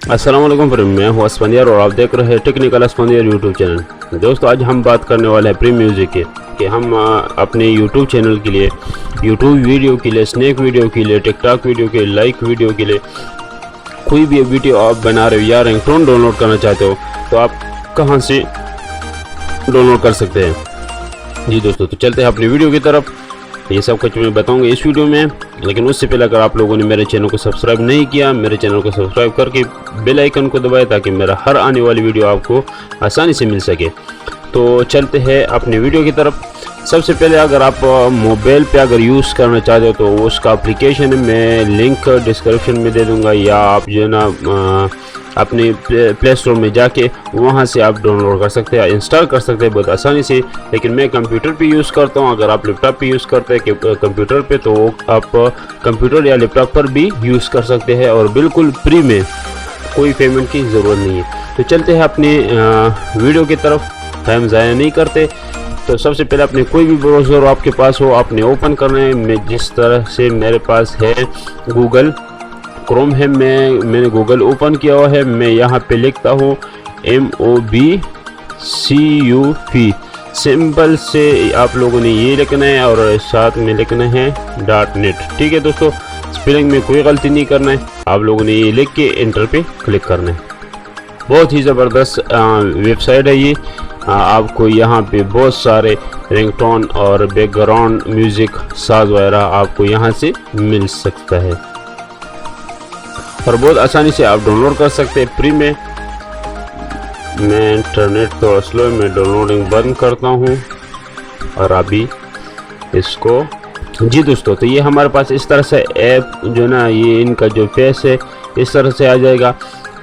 अस्सलाम वालेकुम फ्रेंड, मैं हूं अस्फंदियार और आप देख रहे हैं टेक्निकल अस्फंदियार यूट्यूब चैनल। दोस्तों, आज हम बात करने वाले हैं प्री म्यूज़िक के कि हम अपने यूट्यूब चैनल के लिए, यूट्यूब वीडियो के लिए, स्नैक वीडियो के लिए, टिकटॉक वीडियो के लिए, लाइक वीडियो के लिए, कोई भी वीडियो आप बना रहे हो या रिंगटोन डाउनलोड करना चाहते हो तो आप कहाँ से डाउनलोड कर सकते हैं। जी दोस्तों, तो चलते हैं अपनी वीडियो की तरफ। ये सब कुछ मैं बताऊंगा इस वीडियो में, लेकिन उससे पहले अगर आप लोगों ने मेरे चैनल को सब्सक्राइब नहीं किया, मेरे चैनल को सब्सक्राइब करके बेल आइकन को दबाएं ताकि मेरा हर आने वाली वीडियो आपको आसानी से मिल सके। तो चलते हैं अपनी वीडियो की तरफ। सबसे पहले अगर आप मोबाइल पे अगर यूज़ करना चाहते हो तो उसका एप्लीकेशन मैं लिंक डिस्क्रिप्शन में दे दूँगा, या आप जो है ना अपने प्ले स्टोर में जाके वहाँ से आप डाउनलोड कर सकते हैं, इंस्टॉल कर सकते हैं बहुत आसानी से। लेकिन मैं कंप्यूटर पे यूज़ करता हूँ, अगर आप लैपटॉप पे यूज़ करते हैं कंप्यूटर पे तो आप कंप्यूटर या लैपटॉप पर भी यूज़ कर सकते हैं और बिल्कुल फ्री में, कोई पेमेंट की ज़रूरत नहीं है। तो चलते हैं अपनी वीडियो की तरफ, टाइम ज़ाया नहीं करते। तो सबसे पहले अपने कोई भी ब्राउज़र आपके पास हो आपने ओपन करना है। मैं जिस तरह से मेरे पास है गूगल क्रोम है, मैंने गूगल ओपन किया हुआ है। मैं यहाँ पे लिखता हूँ MOBCUP, सिंपल से आप लोगों ने ये लिखना है और साथ में लिखना है .net। ठीक है दोस्तों, स्पेलिंग में कोई गलती नहीं करना है, आप लोगों ने ये लिख के एंटर पे क्लिक करना है। बहुत ही ज़बरदस्त वेबसाइट है ये। आपको यहाँ पे बहुत सारे रिंगटोन और बैकग्राउंड म्यूज़िक साज वगैरह आपको यहाँ से मिल सकता है और बहुत आसानी से आप डाउनलोड कर सकते हैं फ्री में। मैं इंटरनेट थोड़ा स्लो है, मैं डाउनलोडिंग बंद करता हूँ और अभी इसको। जी दोस्तों, तो ये हमारे पास इस तरह से ऐप जो ना, ये इनका जो फेस है इस तरह से आ जाएगा।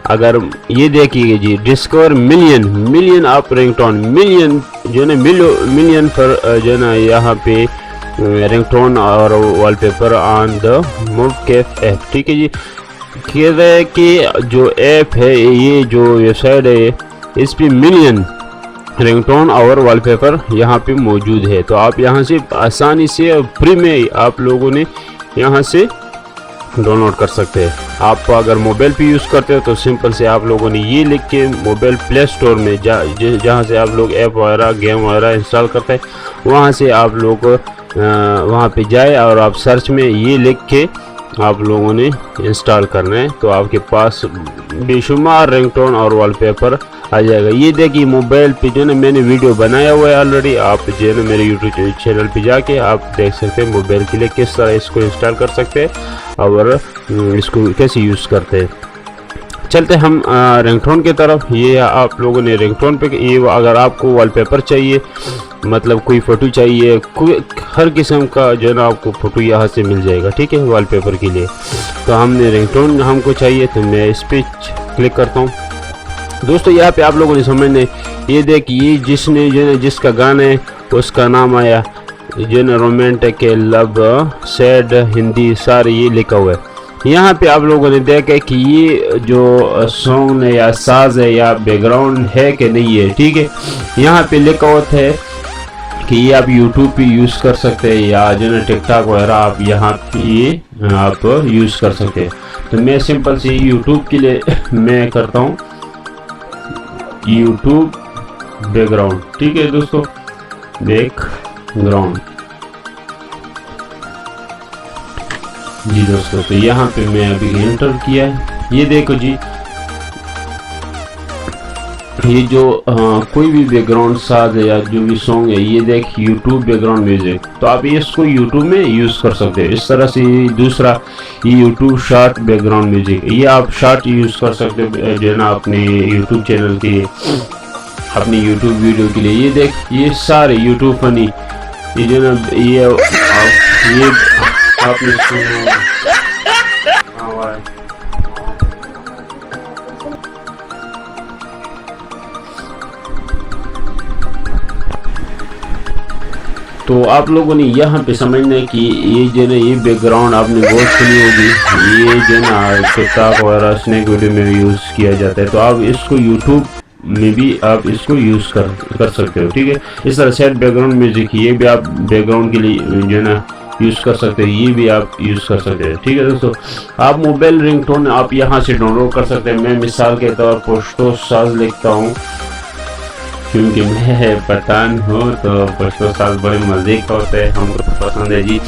अगर ये देखिए जी, डिस्कवर मिलियन आप रिंगटोन, मिलियन जो ना मिलियन पर जो ना यहाँ पे रिंगटोन और wallpaper on the move Kaif app. ठीक है जी, कह रहे हैं कि जो ऐप है, ये जो वेबसाइट है, इस पे मिलियन रिंगटोन और वॉलपेपर यहाँ पे मौजूद है। तो आप यहाँ से आसानी से फ्री में आप लोगों ने यहाँ से डाउनलोड कर सकते हैं। आप अगर मोबाइल पे यूज़ करते हो तो सिंपल से आप लोगों ने ये लिख के मोबाइल प्ले स्टोर में जहाँ से आप लोग ऐप वगैरह गेम वगैरह इंस्टॉल करते हैं, वहाँ से आप लोग वहाँ पे जाए और आप सर्च में ये लिख के आप लोगों ने इंस्टॉल करना है। तो आपके पास बेशुमार रिंगटोन और वॉलपेपर आ जाएगा। ये देखिए मोबाइल पे जो ना मैंने वीडियो बनाया हुआ है ऑलरेडी, आप जो है ना मेरे यूट्यूब चैनल पे जाके आप देख सकते हैं मोबाइल के लिए किस तरह इसको इंस्टॉल कर सकते हैं और इसको कैसे यूज़ करते हैं। चलते हम रिंगटोन की तरफ। ये आप लोगों ने रिंगटोन पे ये, अगर आपको वॉलपेपर चाहिए, मतलब कोई फ़ोटो चाहिए, कोई हर किस्म का जो है ना आपको फ़ोटो यहाँ से मिल जाएगा। ठीक है, वॉलपेपर के लिए तो हमने रिंगटोन हमको चाहिए, तो मैं इस पर क्लिक करता हूँ। दोस्तों, यहाँ पे आप लोगों ने समझने, ये देखिए जिसने जो है जिसका गाना है उसका नाम आया, जो ना रोमांटिक, लव, सैड, हिंदी, सारे ये लिखा हुआ है। यहाँ पे आप लोगों ने देखा कि ये जो सॉन्ग है या साज है या बैकग्राउंड है कि नहीं है। ठीक है, यहाँ पे लिखा होता है कि ये आप YouTube पे यूज़ कर सकते हैं या जो ना टिकटॉक वगैरह आप यहाँ पे आप यूज़ कर सकते हैं। तो मैं सिंपल से YouTube के लिए मैं करता हूँ YouTube बैकग्राउंड। ठीक है दोस्तों, बैकग्राउंड। जी दोस्तों, तो यहाँ पे मैं अभी एंटर किया है। ये देखो जी, ये जो कोई भी बैकग्राउंड साज है या जो भी सॉन्ग है, ये देख YouTube बैकग्राउंड म्यूजिक। तो आप इसको YouTube में यूज़ कर सकते हैं इस तरह से। दूसरा ये YouTube शॉर्ट बैकग्राउंड म्यूजिक, ये आप शॉर्ट यूज़ कर सकते हैं जो ना अपने YouTube चैनल के, अपनी YouTube वीडियो के लिए। ये देख, ये सारे YouTube फनी, ये जो ना ये आपने सुना। तो आप लोगों ने यहाँ पे समझना है कि ये जो ना ये बैकग्राउंड आपने बहुत सुनी होगी, ये जो ना टिकटॉक वगैरह स्नैक वीडियो में यूज़ किया जाता है। तो आप इसको YouTube में भी आप इसको यूज़ कर सकते हो। ठीक है, इस तरह सेट बैकग्राउंड म्यूजिक, ये भी आप बैकग्राउंड के लिए जो ना यूज़ कर सकते हैं, ये भी आप यूज़ कर सकते हैं। ठीक है दोस्तों, आप मोबाइल रिंगटोन आप यहाँ से डाउनलोड कर सकते हैं। मैं मिसाल के तौर पर पश्तो साज लिखता हूँ, क्योंकि मैं पठान हूँ तो पश्तो साज बड़े मज़े का होता है, हमको तो पसंद है जी।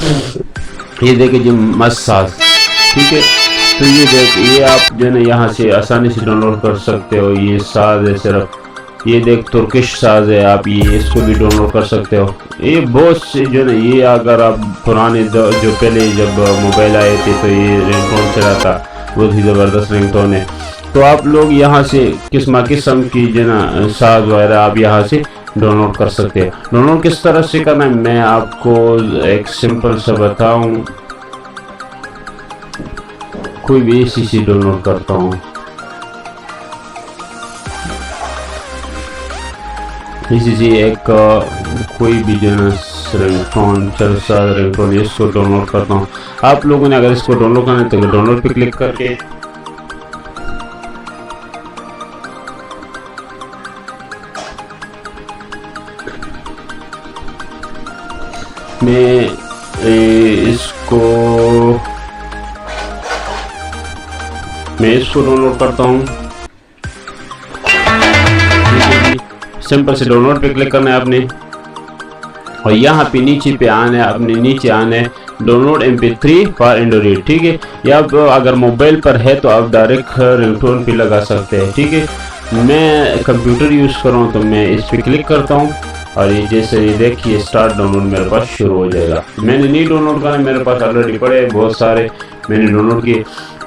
ये देखिए जी मस्त साज, ठीक है। तो ये देख, ये आप जो है ना यहाँ से आसानी से डाउनलोड कर सकते हो। ये साज है सिर्फ, ये देख तुर्किश साज है, आप ये इसको भी डाउनलोड कर सकते हो। ये बहुत से जो है ना, ये अगर आप पुराने जो पहले जब मोबाइल आए थे तो ये रिंगटोन चला था, बहुत ही ज़बरदस्त रिंगटोन है। तो आप लोग यहाँ से किस्म की जो ना साज वगैरह आप यहाँ से डाउनलोड कर सकते हैं। डाउनलोड किस तरह से करना है मैं आपको एक सिंपल सा बताऊं। कोई भी ऐसी डाउनलोड करता हूँ, इसी एक कोई भी जो रिंगटोन चलता रिंगटोन इसको डाउनलोड करता हूँ। आप लोगों ने अगर इसको डाउनलोड करना है तो डाउनलोड पे क्लिक करके मैं इसको डाउनलोड करता हूँ। सिंपल से डाउनलोड पे क्लिक करना है आपने, और यहाँ पे नीचे पे आना है, अपने नीचे आना है डाउनलोड MP3 फॉर एंड्रॉइड। ठीक है, या अगर मोबाइल पर है तो आप डायरेक्ट रिंगटोन पे लगा सकते हैं। ठीक है, मैं कंप्यूटर यूज़ कर रहा हूँ तो मैं इस पर क्लिक करता हूँ, और ये जैसे ये देखिए स्टार्ट डाउनलोड मेरे पास शुरू हो जाएगा। मैंने नहीं डाउनलोड करना, मेरे पास ऑलरेडी पड़े हैं बहुत सारे, मैंने डाउनलोड किए।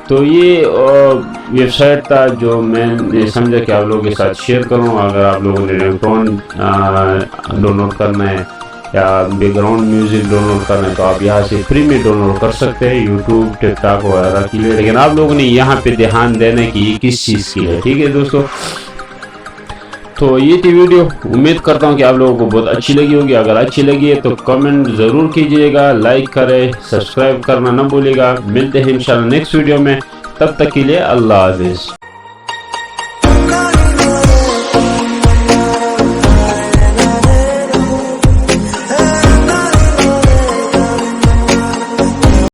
तो ये वेबसाइट था जो मैंने समझा कि आप लोगों के साथ शेयर करूं। अगर आप लोगों ने रिंगटोन डाउनलोड करना है या बैकग्राउंड म्यूजिक डाउनलोड करना है तो आप यहाँ से फ्री में डाउनलोड कर सकते हैं, यूट्यूब टिकटॉक वगैरह के लिए। लेकिन आप लोगों ने यहाँ पे ध्यान देना कि ये किस चीज़ की है। ठीक है दोस्तों, तो ये थी वीडियो, उम्मीद करता हूँ कि आप लोगों को बहुत अच्छी लगी होगी। अगर अच्छी लगी है तो कमेंट ज़रूर कीजिएगा, लाइक करें, सब्सक्राइब करना ना भूलिएगा। मिलते हैं इंशाल्लाह नेक्स्ट वीडियो में, तब तक के लिए अल्लाह हाफिज़।